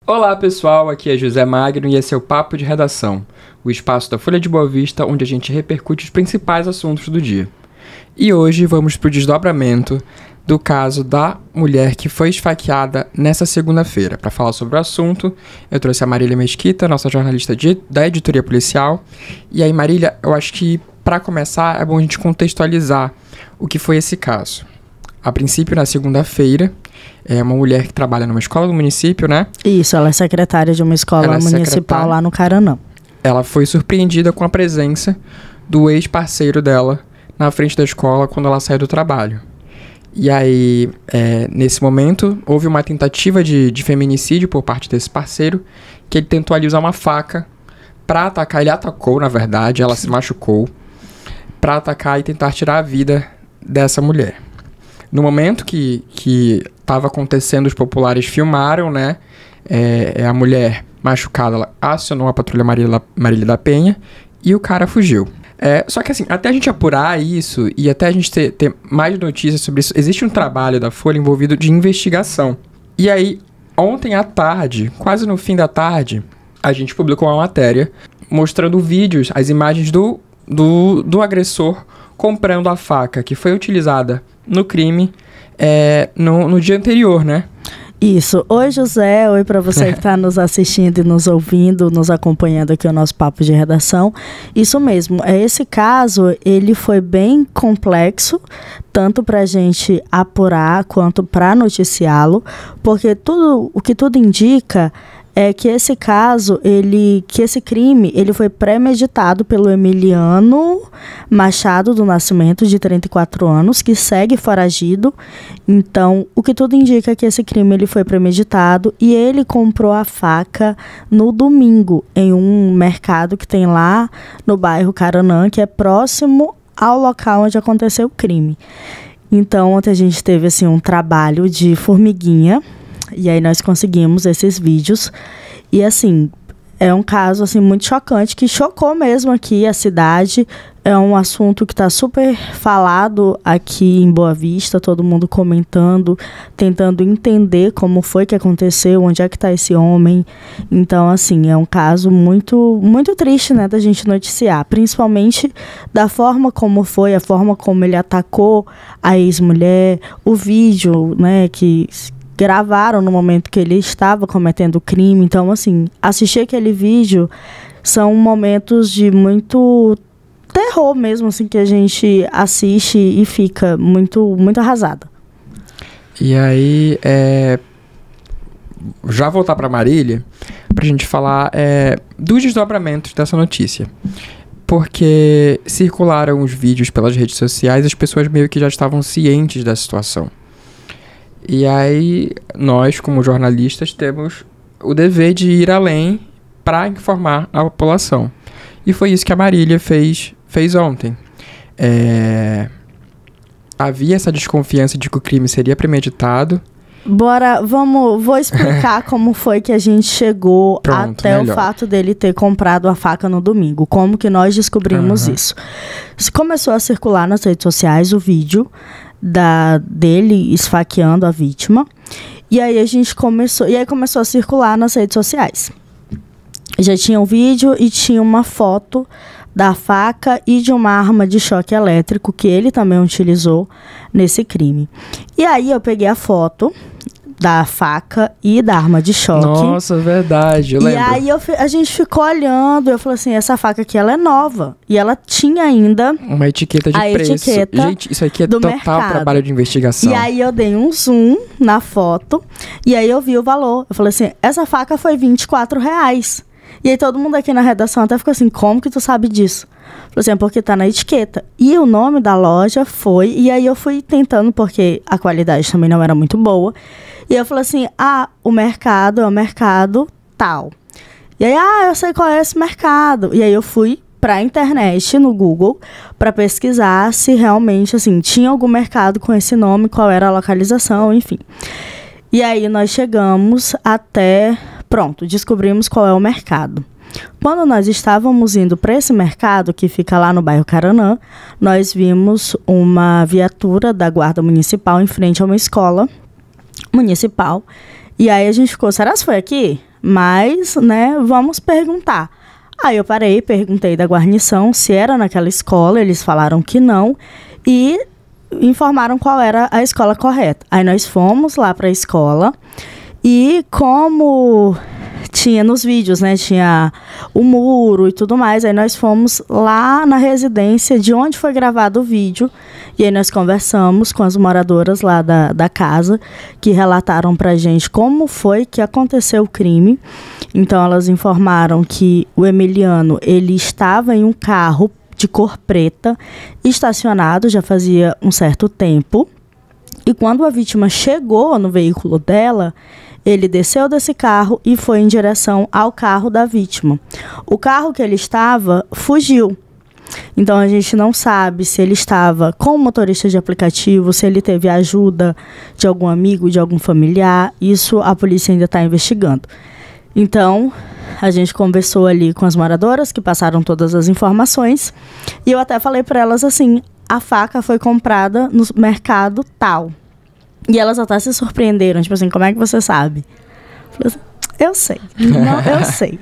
Olá pessoal, aqui é José Magno e esse é o Papo de Redação, o espaço da Folha de Boa Vista onde a gente repercute os principais assuntos do dia. E hoje vamos para o desdobramento do caso da mulher que foi esfaqueada nessa segunda-feira. Para falar sobre o assunto, eu trouxe a Marília Mesquita, nossa jornalista da editoria policial. E aí, Marília, eu acho que para começar é bom a gente contextualizar o que foi esse caso. A princípio, na segunda-feira, é uma mulher que trabalha numa escola do município, né? Isso, ela é secretária de uma escola municipal lá no Caranã. Ela foi surpreendida com a presença do ex-parceiro dela na frente da escola quando ela saiu do trabalho. E aí, nesse momento, houve uma tentativa de feminicídio por parte desse parceiro, que ele tentou ali usar uma faca pra atacar. Ele atacou, na verdade, ela se machucou, pra atacar e tentar tirar a vida dessa mulher. No momento que estava acontecendo, os populares filmaram, né? A mulher machucada, ela acionou a patrulha Marília da Penha e o cara fugiu. Só que assim, até a gente apurar isso e até a gente ter mais notícias sobre isso, existe um trabalho da Folha envolvido de investigação. E aí, ontem à tarde, quase no fim da tarde, a gente publicou uma matéria mostrando vídeos, as imagens do agressor comprando a faca que foi utilizada no crime no dia anterior, né? Isso. Oi, José. Oi para você que está nos assistindo e nos ouvindo, nos acompanhando aqui o nosso papo de redação. Isso mesmo. Esse caso, ele foi bem complexo, tanto para a gente apurar quanto para noticiá-lo, porque o que tudo indica é que esse caso, esse crime, ele foi premeditado pelo Emiliano Machado do Nascimento, de 34 anos, que segue foragido. Então, o que tudo indica é que esse crime ele foi premeditado e ele comprou a faca no domingo, em um mercado que tem lá no bairro Caranã, que é próximo ao local onde aconteceu o crime. Então, ontem a gente teve assim, um trabalho de formiguinha. E aí nós conseguimos esses vídeos. E assim, é um caso assim, muito chocante, que chocou mesmo aqui a cidade. É um assunto que está super falado aqui em Boa Vista, todo mundo comentando, tentando entender como foi que aconteceu, onde é que está esse homem. Então, assim, é um caso muito, muito triste, né, da gente noticiar, principalmente da forma como foi, a forma como ele atacou a ex-mulher, o vídeo, né, que gravaram no momento que ele estava cometendo o crime. Então, assim, assistir aquele vídeo são momentos de muito terror mesmo, assim, que a gente assiste e fica muito, muito arrasada. E aí, já voltar para Marília, pra gente falar dos desdobramentos dessa notícia. Porque circularam os vídeos pelas redes sociais e as pessoas meio que já estavam cientes da situação. E aí, nós, como jornalistas, temos o dever de ir além para informar a população. E foi isso que a Marília fez ontem. Havia essa desconfiança de que o crime seria premeditado. Vou explicar como foi que a gente chegou até melhor. O fato dele ter comprado a faca no domingo. Como que nós descobrimos isso? Começou a circular nas redes sociais o vídeo dele esfaqueando a vítima. E aí começou a circular nas redes sociais. Já tinha um vídeo e tinha uma foto da faca e de uma arma de choque elétrico que ele também utilizou nesse crime. E aí eu peguei a foto da faca e da arma de choque. Nossa, verdade, eu lembro. E aí a gente ficou olhando, eu falei assim, essa faca aqui, ela é nova. E ela tinha ainda uma etiqueta de preço. Gente, isso aqui é total mercado. Trabalho de investigação. E aí eu dei um zoom na foto e aí eu vi o valor. Eu falei assim, essa faca foi R$24. E aí todo mundo aqui na redação até ficou assim, como que tu sabe disso? Falei assim, porque tá na etiqueta. E o nome da loja foi... E aí eu fui tentando, porque a qualidade também não era muito boa. E eu falei assim, o mercado é o mercado tal. E aí, eu sei qual é esse mercado. E aí eu fui pra internet, no Google, para pesquisar se realmente, assim, tinha algum mercado com esse nome, qual era a localização, enfim. E aí nós chegamos até... Pronto, descobrimos qual é o mercado. Quando nós estávamos indo para esse mercado, que fica lá no bairro Caranã, nós vimos uma viatura da Guarda Municipal em frente a uma escola municipal. E aí a gente ficou, será que foi aqui? mas, né, vamos perguntar. Aí eu parei, perguntei da guarnição se era naquela escola, eles falaram que não e informaram qual era a escola correta. Aí nós fomos lá para a escola e como tinha nos vídeos, né, tinha o muro e tudo mais, aí nós fomos lá na residência de onde foi gravado o vídeo e aí nós conversamos com as moradoras lá da casa que relataram pra gente como foi que aconteceu o crime. Então elas informaram que o Emiliano, ele estava em um carro de cor preta, estacionado já fazia um certo tempo. E quando a vítima chegou no veículo dela, ele desceu desse carro e foi em direção ao carro da vítima. O carro que ele estava fugiu. Então a gente não sabe se ele estava com o motorista de aplicativo, se ele teve ajuda de algum amigo, de algum familiar. Isso a polícia ainda está investigando. Então, a gente conversou ali com as moradoras que passaram todas as informações e eu até falei para elas assim, a faca foi comprada no mercado tal. E elas até se surpreenderam, tipo assim, como é que você sabe? Eu falei assim, eu sei, não, eu sei.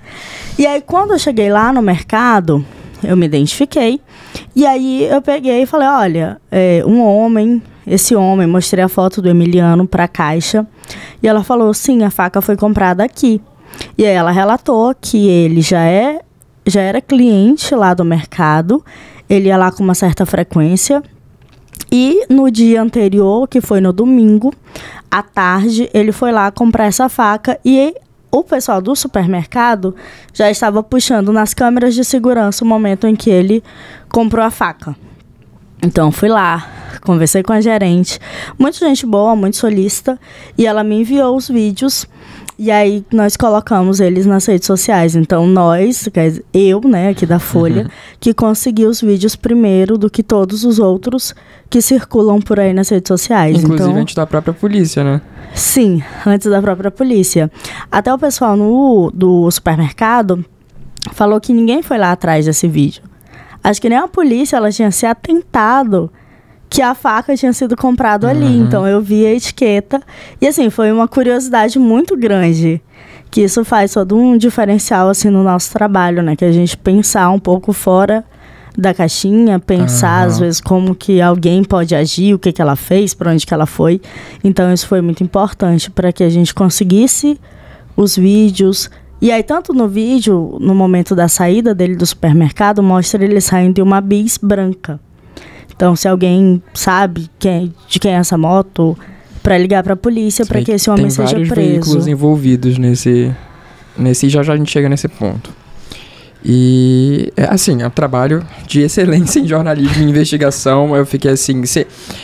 E aí, quando eu cheguei lá no mercado, eu me identifiquei e aí eu peguei e falei, olha, esse homem, mostrei a foto do Emiliano para a caixa e ela falou, sim, a faca foi comprada aqui. E aí ela relatou que ele já era cliente lá do mercado, ele ia lá com uma certa frequência e no dia anterior, que foi no domingo, à tarde, ele foi lá comprar essa faca e o pessoal do supermercado já estava puxando nas câmeras de segurança o momento em que ele comprou a faca. Então fui lá, conversei com a gerente, muita gente boa, muito solícita, e ela me enviou os vídeos. E aí nós colocamos eles nas redes sociais. Então nós, eu, né, aqui da Folha, que consegui os vídeos primeiro do que todos os outros que circulam por aí nas redes sociais. Inclusive antes da própria polícia, né? Sim, antes da própria polícia. Até o pessoal do supermercado falou que ninguém foi lá atrás desse vídeo. Acho que nem a polícia, ela tinha se atentado que a faca tinha sido comprada ali. Então eu vi a etiqueta e assim, foi uma curiosidade muito grande, que isso faz todo um diferencial assim no nosso trabalho, né, que a gente pensar um pouco fora da caixinha, pensar às vezes como que alguém pode agir, o que ela fez, para onde que ela foi. Então isso foi muito importante para que a gente conseguisse os vídeos. E aí tanto no vídeo, no momento da saída dele do supermercado, mostra ele saindo de uma bis branca. Então, se alguém sabe de quem é essa moto, para ligar para a polícia para que esse homem seja preso. Tem vários veículos envolvidos nesse já a gente chega nesse ponto. E, assim, é um trabalho de excelência em jornalismo e investigação. Eu fiquei assim...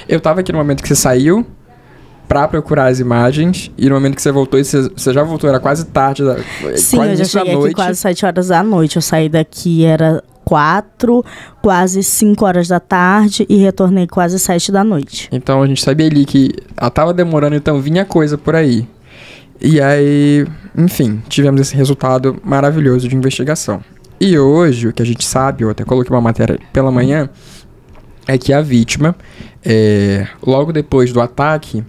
Eu estava aqui no momento que você saiu para procurar as imagens e no momento que você voltou, você já voltou, era quase tarde. Sim, quase eu já cheguei aqui quase 7 horas da noite. Eu saí daqui, era 4, quase 5 horas da tarde e retornei quase 7 da noite. Então a gente sabia ali que ela tava demorando, então vinha coisa por aí. E aí, enfim, tivemos esse resultado maravilhoso de investigação. E hoje, o que a gente sabe, eu até coloquei uma matéria pela manhã, é que a vítima, logo depois do ataque,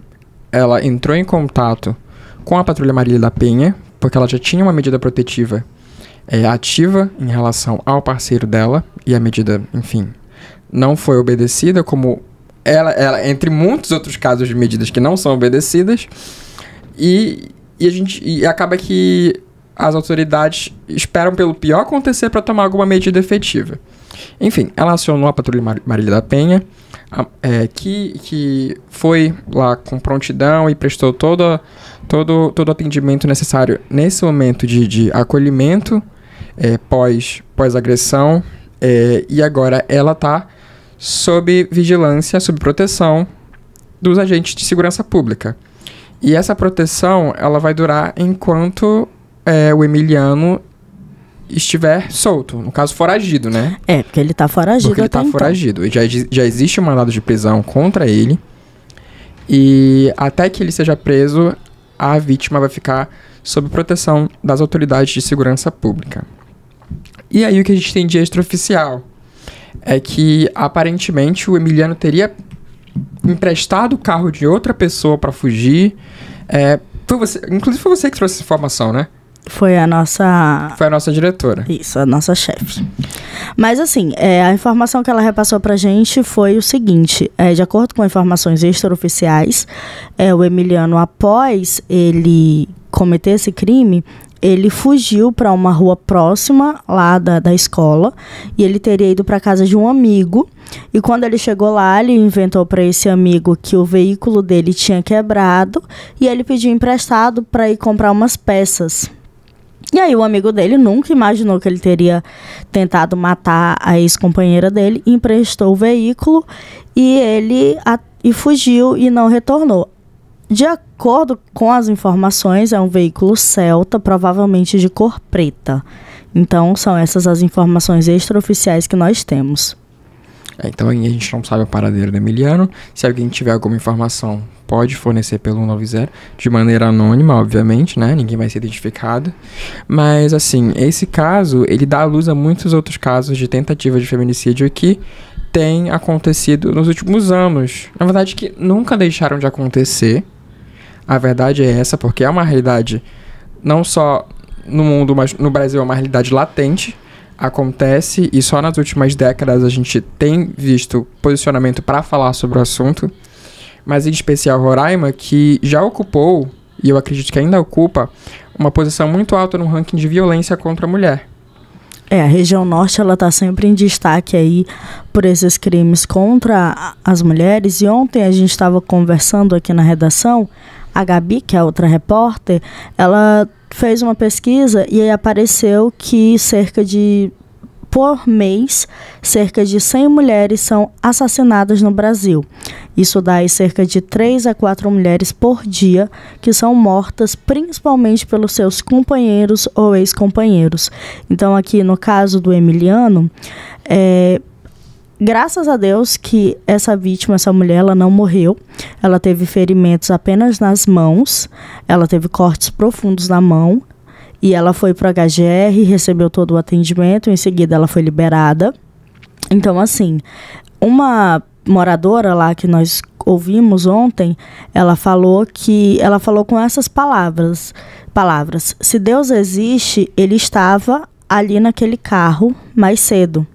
ela entrou em contato com a Patrulha Marília da Penha, porque ela já tinha uma medida protetiva ativa em relação ao parceiro dela, e a medida, enfim, não foi obedecida, como ela entre muitos outros casos de medidas que não são obedecidas, e acaba que as autoridades esperam pelo pior acontecer para tomar alguma medida efetiva. Enfim, ela acionou a Patrulha Marília da Penha, que foi lá com prontidão e prestou todo o atendimento necessário nesse momento de acolhimento pós-agressão, e agora ela está sob vigilância, sob proteção dos agentes de segurança pública. E essa proteção ela vai durar enquanto o Emiliano estiver solto, no caso foragido, né? Porque ele tá foragido. Porque ele tá foragido. Já existe um mandado de prisão contra ele. E até que ele seja preso, a vítima vai ficar sob proteção das autoridades de segurança pública. E aí o que a gente tem de extraoficial é que aparentemente o Emiliano teria emprestado o carro de outra pessoa para fugir. Inclusive foi você que trouxe essa informação, né? Foi a nossa... Foi a nossa diretora. Isso, a nossa chefe. Mas assim, a informação que ela repassou pra gente foi o seguinte, de acordo com informações extraoficiais, o Emiliano, após ele cometer esse crime, ele fugiu para uma rua próxima lá da escola e ele teria ido para casa de um amigo. E quando ele chegou lá, ele inventou para esse amigo que o veículo dele tinha quebrado e ele pediu emprestado para ir comprar umas peças. E aí o amigo dele nunca imaginou que ele teria tentado matar a ex-companheira dele, emprestou o veículo e ele fugiu e não retornou. De acordo com as informações, é um veículo Celta, provavelmente de cor preta. Então, são essas as informações extraoficiais que nós temos. Então, a gente não sabe o paradeiro do Emiliano. Se alguém tiver alguma informação, pode fornecer pelo 190, de maneira anônima, obviamente, né? Ninguém vai ser identificado. Mas, assim, esse caso, ele dá à luz a muitos outros casos de tentativa de feminicídio que tem acontecido nos últimos anos. Na verdade, que nunca deixaram de acontecer. A verdade é essa, porque é uma realidade não só no mundo, mas no Brasil é uma realidade latente. Acontece e só nas últimas décadas a gente tem visto posicionamento para falar sobre o assunto. Mas em especial Roraima, que já ocupou, e eu acredito que ainda ocupa, uma posição muito alta no ranking de violência contra a mulher. A região norte, ela tá sempre em destaque aí por esses crimes contra as mulheres. E ontem a gente estava conversando aqui na redação, a Gabi, que é outra repórter, ela fez uma pesquisa e aí apareceu que por mês, cerca de 100 mulheres são assassinadas no Brasil. Isso dá aí cerca de 3 a 4 mulheres por dia que são mortas principalmente pelos seus companheiros ou ex-companheiros. Então aqui no caso do Emiliano, graças a Deus que essa vítima, essa mulher, ela não morreu. Ela teve ferimentos apenas nas mãos, ela teve cortes profundos na mão. E ela foi para o HGR, recebeu todo o atendimento, em seguida ela foi liberada. Então, assim, uma moradora lá que nós ouvimos ontem, ela falou com essas palavras. Se Deus existe, ele estava ali naquele carro mais cedo.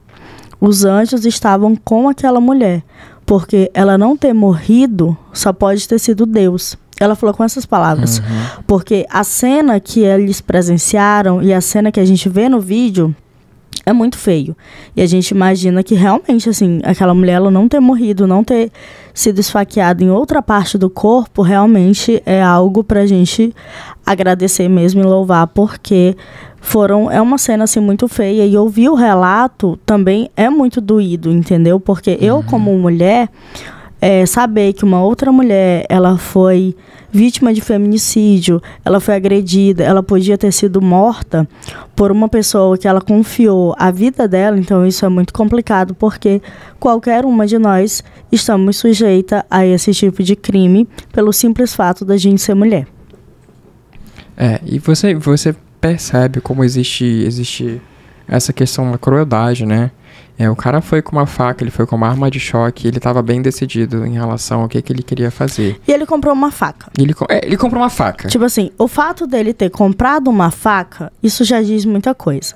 Os anjos estavam com aquela mulher, porque ela não ter morrido só pode ter sido Deus. Ela falou com essas palavras, porque a cena que eles presenciaram e a cena que a gente vê no vídeo é muito feio. E a gente imagina que realmente, assim, aquela mulher, ela não ter morrido, não ter sido esfaqueada em outra parte do corpo, realmente é algo pra gente agradecer mesmo e louvar, porque é uma cena, assim, muito feia. E ouvir o relato também é muito doído, entendeu? Porque eu, como mulher... saber que uma outra mulher, ela foi vítima de feminicídio, ela foi agredida, ela podia ter sido morta por uma pessoa que ela confiou a vida dela, então isso é muito complicado, porque qualquer uma de nós estamos sujeita a esse tipo de crime pelo simples fato da gente ser mulher. E você percebe como existe essa questão da crueldade, né? O cara foi com uma faca, ele foi com uma arma de choque, ele estava bem decidido em relação ao que ele queria fazer. E ele comprou uma faca. Ele comprou uma faca. Tipo assim, o fato dele ter comprado uma faca, isso já diz muita coisa.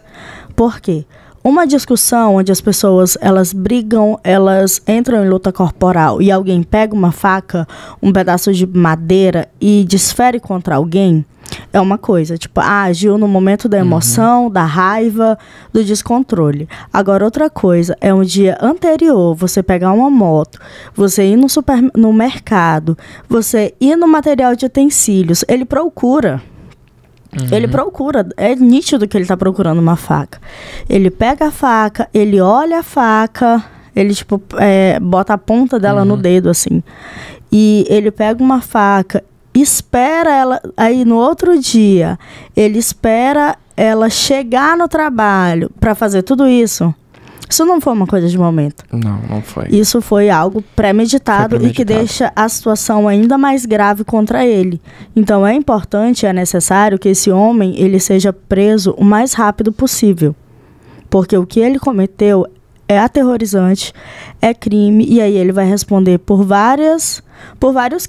Por quê? Uma discussão onde as pessoas, elas brigam, elas entram em luta corporal e alguém pega uma faca, um pedaço de madeira e desfere contra alguém, é uma coisa. Tipo, agiu no momento da emoção, da raiva, do descontrole. Agora, outra coisa, é um dia anterior, você pegar uma moto, você ir no mercado, você ir no material de utensílios, ele procura... Ele procura, é nítido que ele tá procurando uma faca. Ele pega a faca, ele olha a faca, ele tipo, bota a ponta dela no dedo assim. E ele pega uma faca, espera ela, aí no outro dia, ele espera ela chegar no trabalho pra fazer tudo isso. Isso não foi uma coisa de momento. Não foi. Isso foi algo premeditado e que deixa a situação ainda mais grave contra ele. Então é importante, é necessário que esse homem ele seja preso o mais rápido possível. Porque o que ele cometeu é aterrorizante, é crime, e aí ele vai responder por vários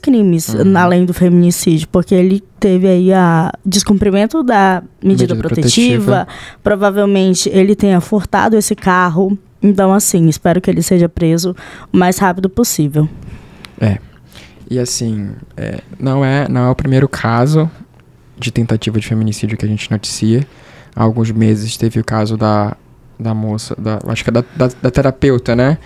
crimes, além do feminicídio, porque ele teve aí a descumprimento da medida protetiva, provavelmente ele tenha furtado esse carro, então assim, espero que ele seja preso o mais rápido possível. E assim, não é o primeiro caso de tentativa de feminicídio que a gente noticia. Há alguns meses teve o caso da moça, acho que é da terapeuta, né?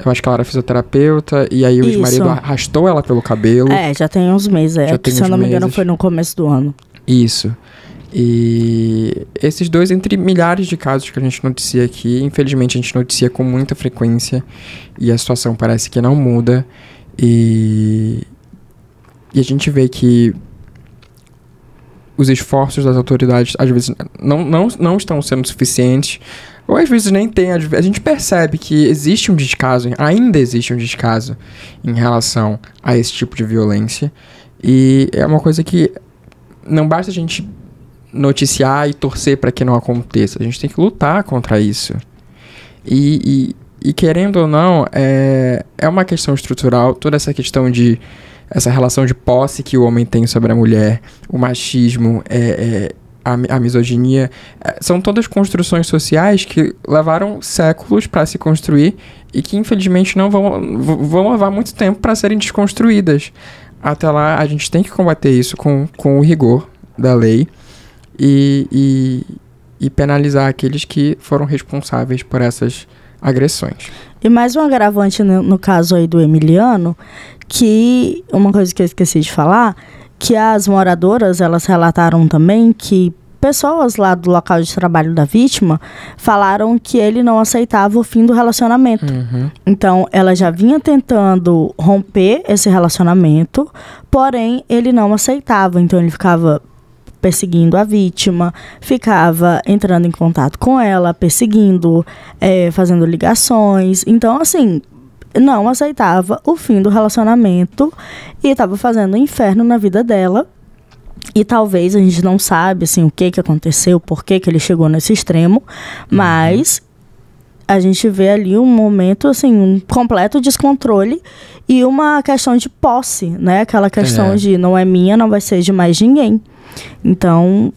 Eu acho que ela era fisioterapeuta e aí o ex-marido arrastou ela pelo cabelo. Já tem uns meses, se eu não me engano foi no começo do ano. Isso. E esses dois entre milhares de casos que a gente noticia aqui, infelizmente a gente noticia com muita frequência e a situação parece que não muda. E a gente vê que os esforços das autoridades às vezes não estão sendo suficientes, ou às vezes nem tem. A gente percebe que existe um descaso, ainda existe um descaso em relação a esse tipo de violência, e é uma coisa que não basta a gente noticiar e torcer para que não aconteça, a gente tem que lutar contra isso. E querendo ou não, é uma questão estrutural, toda essa questão de essa relação de posse que o homem tem sobre a mulher, o machismo, a misoginia, são todas construções sociais que levaram séculos para se construir e que infelizmente não vão levar muito tempo para serem desconstruídas. Até lá a gente tem que combater isso com o rigor da lei e penalizar aqueles que foram responsáveis por essas agressões. E mais um agravante no caso aí do Emiliano, que uma coisa que eu esqueci de falar, que as moradoras, elas relataram também que pessoas lá do local de trabalho da vítima falaram que ele não aceitava o fim do relacionamento. Então, ela já vinha tentando romper esse relacionamento, porém, ele não aceitava. Então, ele ficava perseguindo a vítima, ficava entrando em contato com ela, perseguindo, fazendo ligações. Então, assim, não aceitava o fim do relacionamento e estava fazendo um inferno na vida dela. E talvez a gente não sabe assim, o que aconteceu, por que ele chegou nesse extremo, mas a gente vê ali um momento, assim, um completo descontrole e uma questão de posse, né? Aquela questão de não é minha, não vai ser de mais ninguém. Então,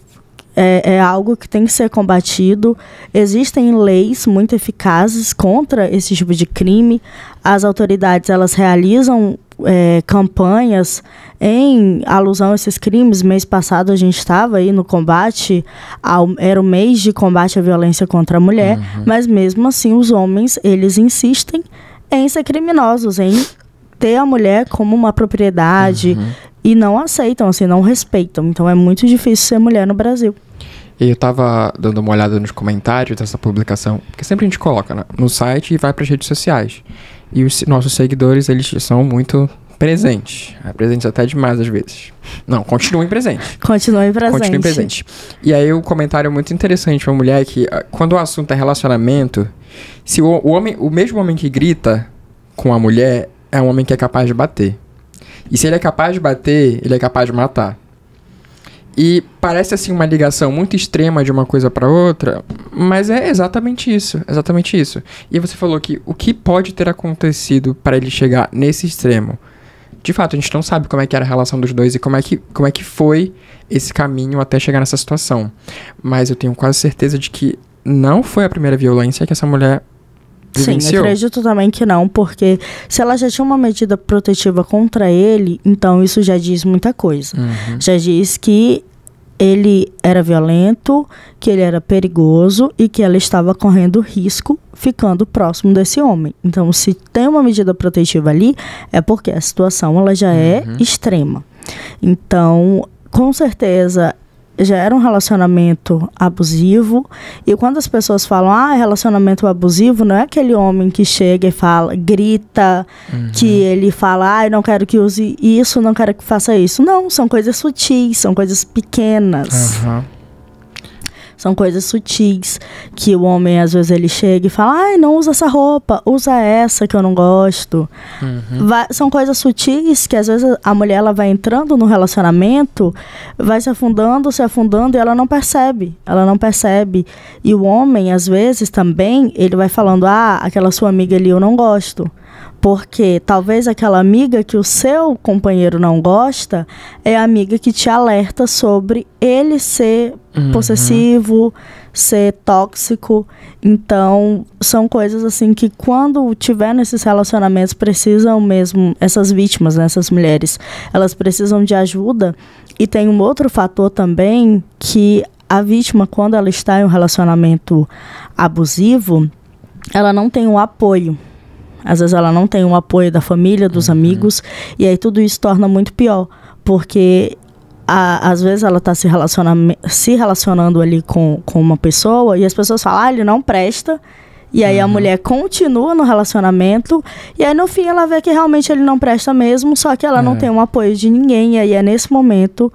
é algo que tem que ser combatido. Existem leis muito eficazes contra esse tipo de crime. As autoridades, elas realizam campanhas em alusão a esses crimes. Mês passado a gente estava aí no combate, era o mês de combate à violência contra a mulher, mas mesmo assim os homens, eles insistem em ser criminosos, em ter a mulher como uma propriedade e não aceitam, assim, não respeitam. Então é muito difícil ser mulher no Brasil. E eu tava dando uma olhada nos comentários dessa publicação, porque sempre a gente coloca no site e vai para as redes sociais. E os nossos seguidores, eles são muito presentes. Presentes até demais às vezes. Não, continuem presentes. Continuem presentes. E aí o comentário muito interessante, uma mulher que, quando o assunto é relacionamento, se o mesmo homem que grita com a mulher é um homem que é capaz de bater. E se ele é capaz de bater, ele é capaz de matar. E parece assim uma ligação muito extrema de uma coisa para outra, mas é exatamente isso, exatamente isso. E você falou que o que pode ter acontecido para ele chegar nesse extremo? De fato, a gente não sabe como é que era a relação dos dois e como é que foi esse caminho até chegar nessa situação. Mas eu tenho quase certeza de que não foi a primeira violência que essa mulher vivenciou. Sim, eu acredito também que não, porque se ela já tinha uma medida protetiva contra ele, então isso já diz muita coisa. Já diz que ele era violento, que ele era perigoso e que ela estava correndo risco ficando próximo desse homem. Então, se tem uma medida protetiva ali, é porque a situação ela já é extrema. Então, com certeza, já era um relacionamento abusivo. E quando as pessoas falam, relacionamento abusivo, não é aquele homem que chega e fala, grita, que ele fala, não quero que use isso, não quero que faça isso. Não, são coisas sutis, são coisas pequenas. São coisas sutis que o homem, às vezes, ele chega e fala, ai, não usa essa roupa, usa essa que eu não gosto. São coisas sutis que, às vezes, a mulher ela vai entrando no relacionamento, vai se afundando e ela não percebe. Ela não percebe. E o homem, às vezes, também, ele vai falando, aquela sua amiga ali eu não gosto. Porque talvez aquela amiga que o seu companheiro não gosta é a amiga que te alerta sobre ele ser possessivo, ser tóxico. Então, são coisas assim que quando tiver nesses relacionamentos precisam mesmo, essas vítimas, né, essas mulheres, elas precisam de ajuda. E tem um outro fator também que a vítima, quando ela está em um relacionamento abusivo, ela não tem um apoio. Às vezes ela não tem o apoio da família, dos amigos, e aí tudo isso torna muito pior, porque às vezes ela está se relacionando ali com uma pessoa, e as pessoas falam, ele não presta, e aí a mulher continua no relacionamento, e aí no fim ela vê que realmente ele não presta mesmo, só que ela não tem um apoio de ninguém, e aí é nesse momento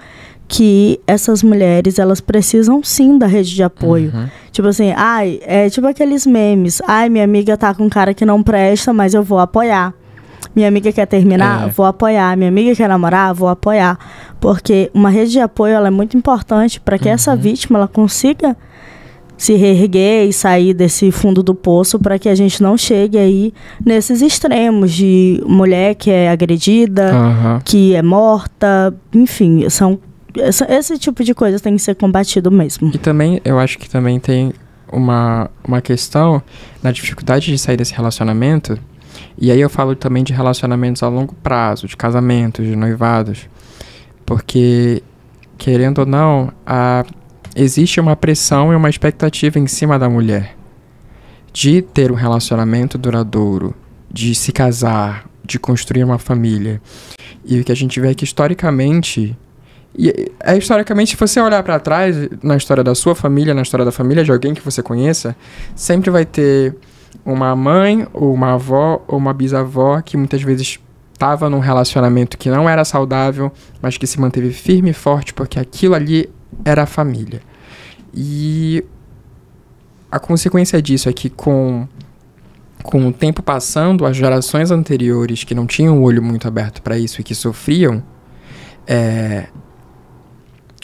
que essas mulheres, elas precisam sim da rede de apoio. Tipo assim, é tipo aqueles memes. Minha amiga tá com um cara que não presta, mas eu vou apoiar. Minha amiga quer terminar, vou apoiar. Minha amiga quer namorar, vou apoiar. Porque uma rede de apoio, ela é muito importante para que essa vítima, ela consiga se reerguer e sair desse fundo do poço, para que a gente não chegue aí nesses extremos de mulher que é agredida, que é morta, enfim, esse tipo de coisa tem que ser combatido mesmo. E também, eu acho que também tem uma questão na dificuldade de sair desse relacionamento, e aí eu falo também de relacionamentos a longo prazo, de casamentos, de noivados, porque, querendo ou não, existe uma pressão e uma expectativa em cima da mulher de ter um relacionamento duradouro, de se casar, de construir uma família. E o que a gente vê é que historicamente, se você olhar para trás, na história da sua família, na história da família de alguém que você conheça, sempre vai ter uma mãe, ou uma avó, ou uma bisavó que muitas vezes estava num relacionamento que não era saudável, mas que se manteve firme e forte porque aquilo ali era a família. E a consequência disso é que com o tempo passando, as gerações anteriores que não tinham o olho muito aberto para isso e que sofriam,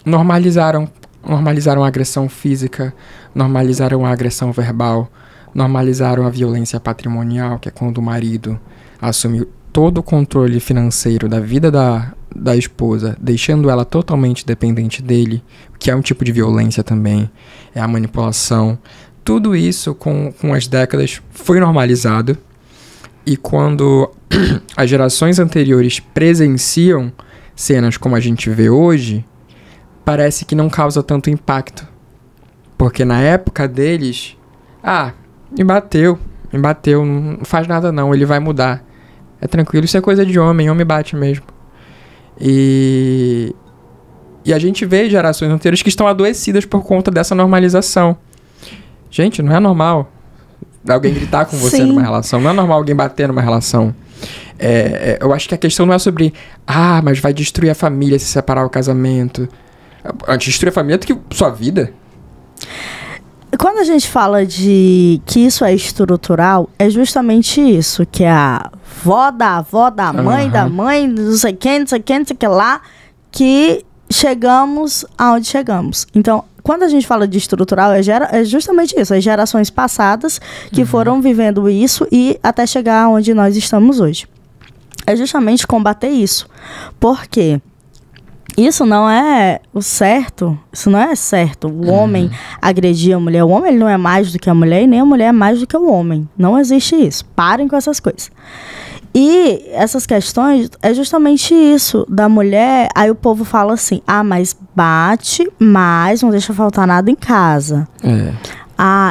normalizaram a agressão física, normalizaram a agressão verbal, normalizaram a violência patrimonial, que é quando o marido assume todo o controle financeiro da vida da esposa, deixando ela totalmente dependente dele, que é um tipo de violência também, é a manipulação. Tudo isso, com as décadas, foi normalizado, e quando as gerações anteriores presenciam cenas como a gente vê hoje, parece que não causa tanto impacto. Porque na época deles, me bateu, não faz nada não, ele vai mudar. É tranquilo, isso é coisa de homem bate mesmo. E a gente vê gerações anteriores que estão adoecidas por conta dessa normalização. Gente, não é normal alguém gritar com você numa relação, não é normal alguém bater numa relação. Eu acho que a questão não é sobre, mas vai destruir a família se separar o casamento. Antes de destruir a família do que sua vida. Quando a gente fala de que isso é estrutural, é justamente isso, que é a avó da mãe, da mãe, não sei quem, não sei que lá, que chegamos aonde chegamos. Então, quando a gente fala de estrutural, é justamente isso, as gerações passadas que foram vivendo isso e até chegar onde nós estamos hoje. É justamente combater isso. Por quê? Isso não é o certo, isso não é certo. O homem agredir a mulher. O homem ele não é mais do que a mulher e nem a mulher é mais do que o homem. Não existe isso. Parem com essas coisas. E essas questões é justamente isso da mulher. Aí o povo fala assim, mas bate, mas não deixa faltar nada em casa.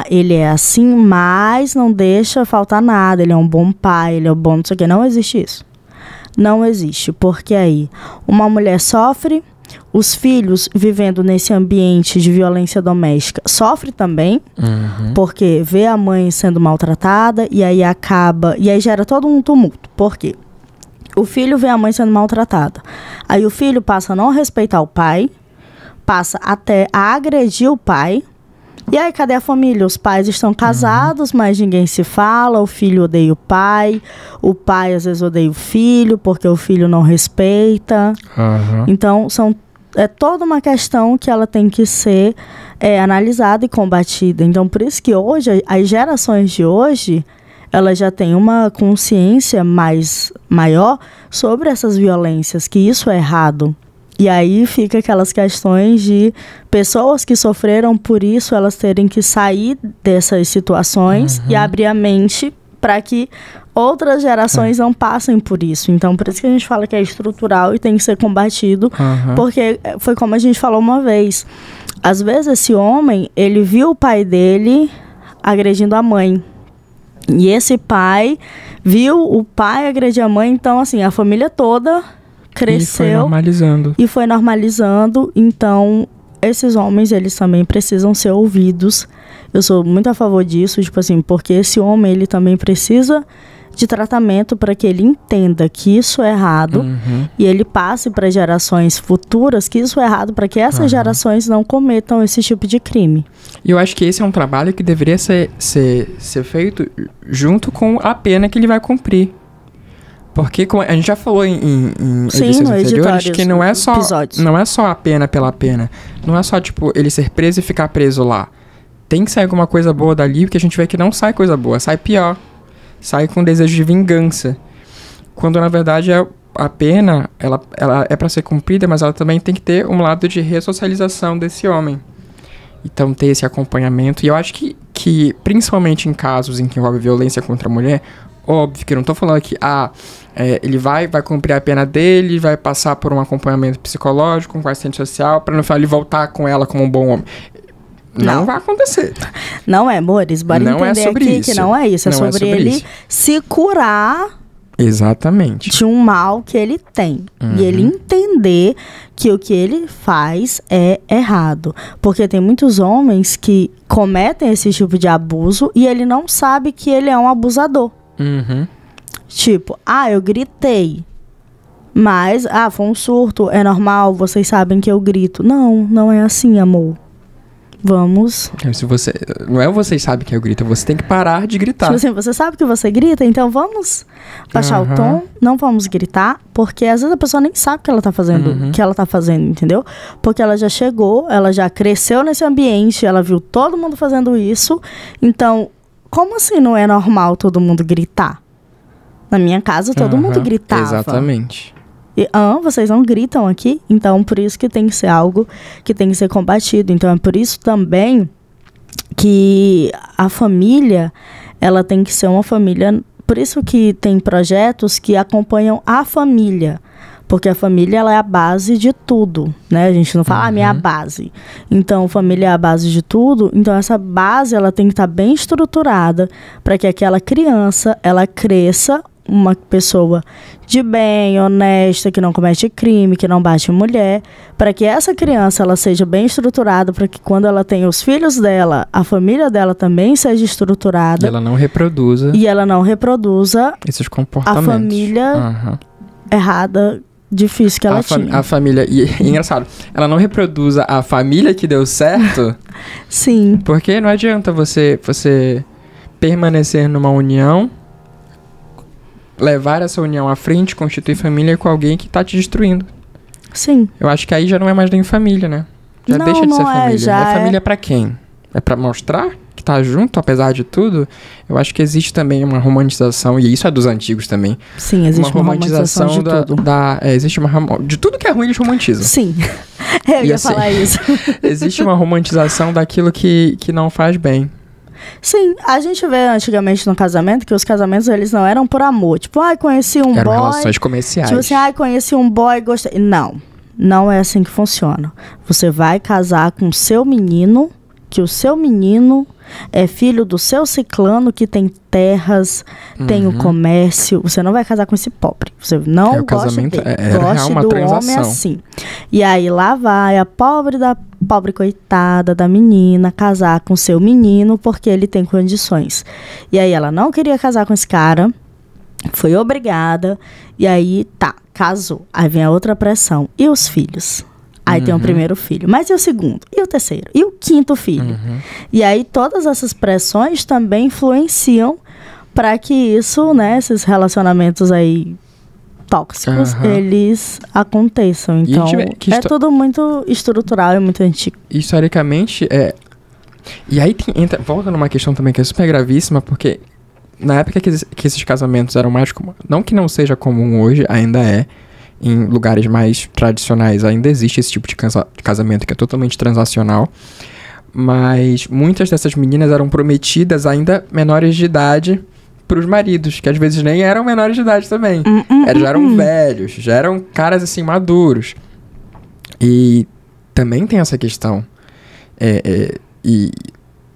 Ele é assim, mas não deixa faltar nada. Ele é um bom pai, ele é um bom não sei o quê. Não existe isso. Não existe, porque aí uma mulher sofre, os filhos vivendo nesse ambiente de violência doméstica sofrem também, porque vê a mãe sendo maltratada e aí gera todo um tumulto. Por quê? O filho vê a mãe sendo maltratada, aí o filho passa a não respeitar o pai, passa até a agredir o pai, E aí, cadê a família? Os pais estão casados, mas ninguém se fala, o filho odeia o pai às vezes odeia o filho, porque o filho não respeita. Então, é toda uma questão que ela tem que ser analisada e combatida. Então, por isso que hoje, as gerações de hoje, elas já têm uma consciência maior sobre essas violências, que isso é errado. E aí fica aquelas questões de pessoas que sofreram por isso, elas terem que sair dessas situações e abrir a mente para que outras gerações não passem por isso. Então, por isso que a gente fala que é estrutural e tem que ser combatido, porque foi como a gente falou uma vez. Às vezes esse homem, ele viu o pai dele agredindo a mãe. E esse pai viu o pai agredir a mãe, então assim, a família toda cresceu e foi normalizando. Então, esses homens, eles também precisam ser ouvidos. Eu sou muito a favor disso, tipo assim, porque esse homem, ele também precisa de tratamento para que ele entenda que isso é errado e ele passe para gerações futuras que isso é errado, para que essas gerações não cometam esse tipo de crime. E eu acho que esse é um trabalho que deveria ser feito junto com a pena que ele vai cumprir. Porque como a gente já falou em edições anteriores que não é só a pena pela pena. Não é só, tipo, ele ser preso e ficar preso lá. Tem que sair alguma coisa boa dali, porque a gente vê que não sai coisa boa, sai pior. Sai com desejo de vingança. Quando, na verdade, a pena, ela é para ser cumprida, mas ela também tem que ter um lado de ressocialização desse homem. Então, ter esse acompanhamento. E eu acho que principalmente em casos em que envolve violência contra a mulher, óbvio que eu não tô falando que ele vai cumprir a pena dele, vai passar por um acompanhamento psicológico, com assistente social, para no final ele voltar com ela como um bom homem. Não vai acontecer. Não é, amores. Bora entender aqui que não é isso. É sobre ele se curar. Exatamente. De um mal que ele tem. E ele entender que o que ele faz é errado. Porque tem muitos homens que cometem esse tipo de abuso e ele não sabe que ele é um abusador. Tipo, eu gritei. Mas, foi um surto, é normal, vocês sabem que eu grito. Não é assim, amor. Vamos. Não é vocês sabem que eu grito, você tem que parar de gritar. Tipo assim, você sabe que você grita, então vamos baixar o tom, não vamos gritar, porque às vezes a pessoa nem sabe o que ela tá fazendo, entendeu? Porque ela já chegou, ela já cresceu nesse ambiente, ela viu todo mundo fazendo isso, então, como assim não é normal todo mundo gritar? Na minha casa todo mundo gritava. Exatamente. E, vocês não gritam aqui? Então, por isso que tem que ser algo que tem que ser combatido. Então, é por isso também que a família, ela tem que ser uma família... Por isso que tem projetos que acompanham a família. Porque a família, ela é a base de tudo, né? A gente não fala, minha base. Então, família é a base de tudo. Então, essa base, ela tem que estar bem estruturada para que aquela criança, ela cresça uma pessoa de bem, honesta, que não comete crime, que não bate mulher, para que essa criança ela seja bem estruturada, para que quando ela tenha os filhos dela, a família dela também seja estruturada. E ela não reproduza esses comportamentos. A família errada, difícil que ela tinha. A família, e é engraçado, ela não reproduza a família que deu certo. Sim. Porque não adianta você permanecer numa união, levar essa união à frente, constituir família com alguém que tá te destruindo. Sim. Eu acho que aí já não é mais nem família, né? Já deixa de ser família. É família pra quem? É pra mostrar que tá junto, apesar de tudo? Eu acho que existe também uma romantização, e isso é dos antigos também. Sim, existe uma romantização de tudo. Existe de tudo que é ruim, eles romantizam. Sim. Eu ia falar isso. Existe uma romantização daquilo que não faz bem. Sim, a gente vê antigamente no casamento que os casamentos, eles não eram por amor. Tipo, conheci um boy... Eram relações comerciais. Tipo assim, conheci um boy, gostei... Não é assim que funciona. Você vai casar com o seu menino, que o seu menino é filho do seu ciclano, que tem terras, tem o comércio. Você não vai casar com esse pobre. Você não gosta dele. Goste do transação. Homem assim. E aí lá vai a pobre coitada da menina casar com seu menino porque ele tem condições. E aí ela não queria casar com esse cara, foi obrigada, e aí casou. Aí vem a outra pressão. E os filhos? Aí tem o primeiro filho. Mas e o segundo? E o terceiro? E o quinto filho? E aí todas essas pressões também influenciam para que isso, né, esses relacionamentos aí tóxicos, eles aconteçam. Então, é tudo muito estrutural e muito antigo. Historicamente, E aí volta numa questão também que é super gravíssima, porque na época que esses casamentos eram mais comuns, não que não seja comum hoje, ainda é, em lugares mais tradicionais ainda existe esse tipo de casamento que é totalmente transacional, mas muitas dessas meninas eram prometidas ainda menores de idade para os maridos, que às vezes nem eram menores de idade também. Já eram velhos, já eram caras assim maduros. E também tem essa questão. E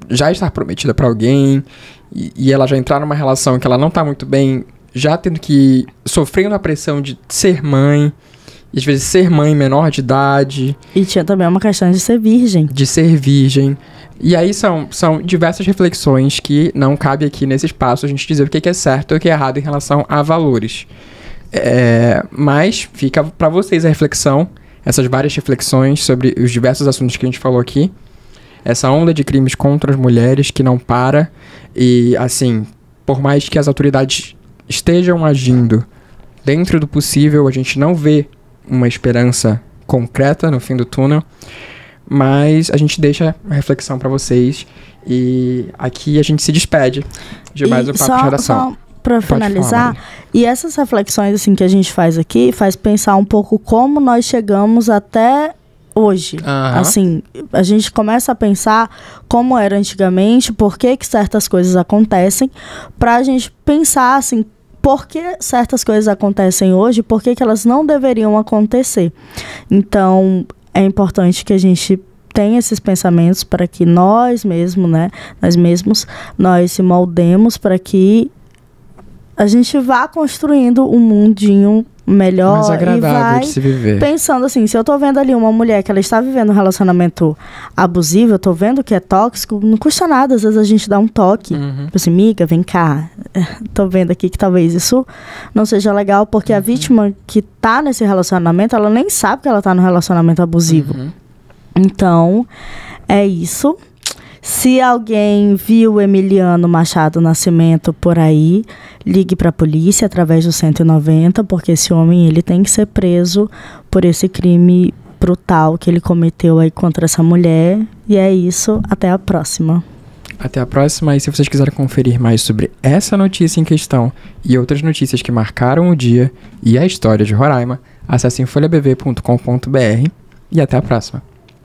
já estar prometida para alguém e ela já entrar numa relação que ela não tá muito bem, já tendo que sofrendo a pressão de ser mãe, e às vezes ser mãe menor de idade. E tinha também uma questão de ser virgem. E aí são diversas reflexões que não cabe aqui nesse espaço a gente dizer o que é certo e o que é errado em relação a valores. Mas fica para vocês a reflexão, essas várias reflexões sobre os diversos assuntos que a gente falou aqui. Essa onda de crimes contra as mulheres que não para. E, assim, por mais que as autoridades estejam agindo dentro do possível, a gente não vê uma esperança concreta no fim do túnel. Mas a gente deixa a reflexão para vocês. E aqui a gente se despede de mais um Papo de Redação. Para finalizar, e essas reflexões assim, que a gente faz aqui, faz pensar um pouco como nós chegamos até hoje. Assim, a gente começa a pensar como era antigamente, por que certas coisas acontecem, pra gente pensar assim, por que certas coisas acontecem hoje, por que elas não deveriam acontecer. Então, é importante que a gente tenha esses pensamentos para que nós mesmos, né, nós se moldemos para que a gente vá construindo um mundinho melhor, mais agradável de se viver. Pensando assim, se eu tô vendo ali uma mulher que ela está vivendo um relacionamento abusivo, eu tô vendo que é tóxico, não custa nada, às vezes a gente dá um toque. Tipo assim, miga, vem cá, tô vendo aqui que talvez isso não seja legal, porque a vítima que tá nesse relacionamento, ela nem sabe que ela tá no relacionamento abusivo. Então, é isso. Se alguém viu Emiliano Machado Nascimento por aí, ligue para a polícia através do 190, porque esse homem ele tem que ser preso por esse crime brutal que ele cometeu aí contra essa mulher. E é isso, até a próxima. Até a próxima, e se vocês quiserem conferir mais sobre essa notícia em questão e outras notícias que marcaram o dia e a história de Roraima, acessem folhabv.com.br e até a próxima.